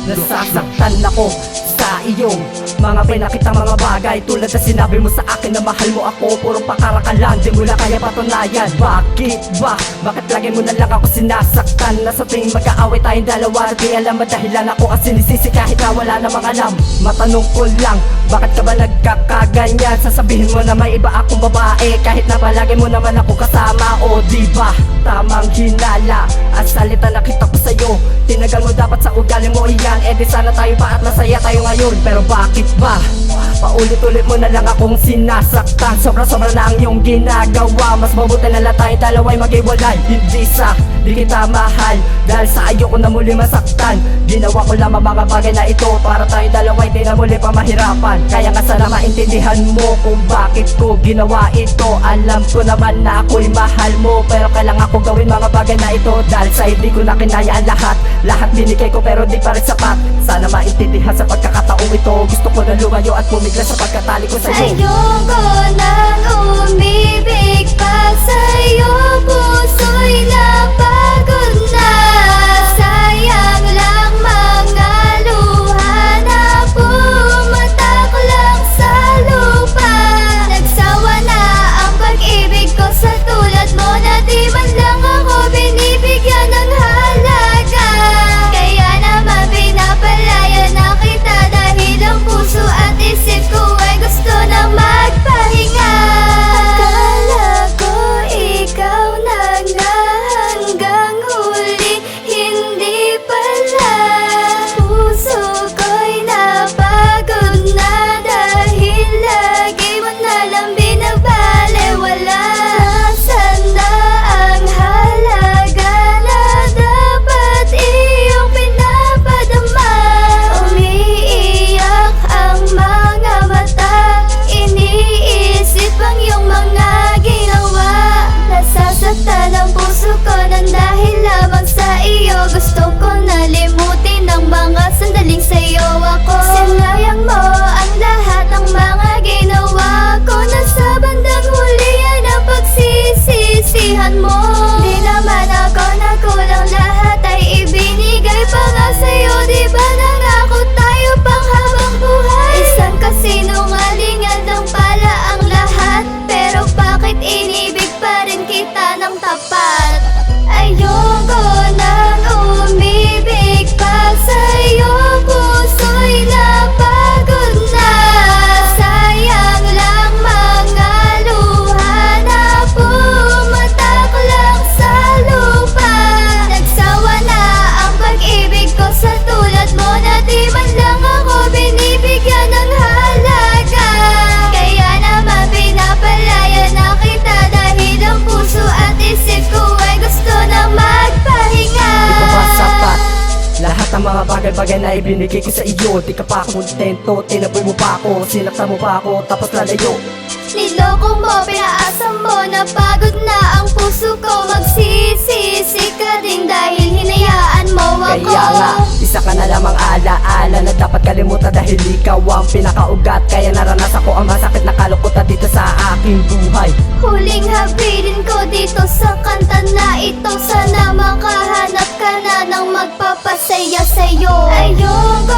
Nasasaktan ako sa iyong mga pinakitang mga bagay. Tulad na sinabi mo sa akin na mahal mo ako, puro pakaraka lang, di mo na kaya patunayan. Bakit ba? Bakit lagi mo na lang ako sinasaktan? Na sa tuwing magkaaway tayong dalawa, di alam ang dahilan ako kasi sinisisi kahit na wala namang alam. Matanong ko lang, bakit ka ba nagkakaganyan? Sasabihin mo na may iba akong babae kahit na palagi mo naman ako kasama. O di ba tamang hinala ang salita na kita ko sa'yo? Tinagal mo dapat sa ugali mo iyan, eh di sana tayo pa at masaya tayo ngayon. Pero bakit ba? Paulit-ulit mo na lang akong sinasaktan. Sobra-sobra na ang iyong ginagawa. Mas mabuti na lang tayo dalawa'y maghiwalay. Hindi sa di kita mahal, dahil sa ayoko na muli masaktan. Ginawa ko lamang mga bagay na ito para tayo dalawa'y di na muli pa mahirapan. Kaya nga sana maintindihan mo kung bakit ko ginawa ito. Alam ko naman na ako'y mahal mo, pero kailangan ko gawin mga bagay na ito. Dahil sa hindi ko na kinaya ang lahat. Lahat binigay ko pero di pa rin sapat. Sana maintindihan sa pagkakataong ito. Gusto ko na lumayo at pumigla sa pagkatali ko sa'yo. Ayoko nang umibig pa sa'yo. Puso'y napagod na. Sayang lang mga luha na pumatak lang sa lupa. Nagsawa na ang pag-ibig ko sa tulad mo, na di man lang ako binibigyan ng halaga. Kaya naman pinapalaya na kita dahil ang puso at isip ko ay gusto na magpahinga. Akala ko ikaw na nga hanggang huli, hindi pala. Puso ko'y napagod na dahil lagi mo na lang binabalewala. Nasaan na ang halaga na dapat iyong pinapadama? Umiiyak ang mga mata, iniisip ang iyong mga ginawa. Nasasaktan ang puso ko nang dahil lamang sa iyo. Gusto ko na limutin ang mga sandaling sa'yo ako. Sinayang mo ang lahat ng mga ginawa ko. Nasa bandang huli yan ang pagsisisihan mo. Di naman ako nakulang, lahat ay ibinigay pa nga sa'yo. Di ba nangako tayo pang habang buhay? Isang kasinungalingan lang pala ang lahat, pero bakit inibig pa rin kita ng tapat? Ayoko nang umibig pa sa'yo. Puso'y napagod na. Sayang lang mga luha na pumatak lang sa lupa. Nagsawa na ang pag-ibig ko sa tulad mo, na di man lang ako binibigyan ng halaga. Kaya naman pinapalaya na kita dahil ang puso at isip ko ay gusto na magpahinga. Di ka ba sapat? Lahat ng mga bagay-bagay na ibinigay ko sa iyo. Di ka pa kontento, tinaboy mo pa ako, sinaktan mo pa ako, tapos lalayo. Niloko mo, pinaasa mo, napagod na ang puso ko. Magsisisi ka din dahil hinayaan mo ako. Kaya nga, isa ka na lamang alaala na dapat kalimutan dahil ikaw ang pinakaugat. Kaya naranasan ko ang masakit na kalungkutan dito sa aking buhay. Huling habilin ko dito sa kanta na ito. Sana makahanap ka na ng magpapasaya sa'yo. Ayoko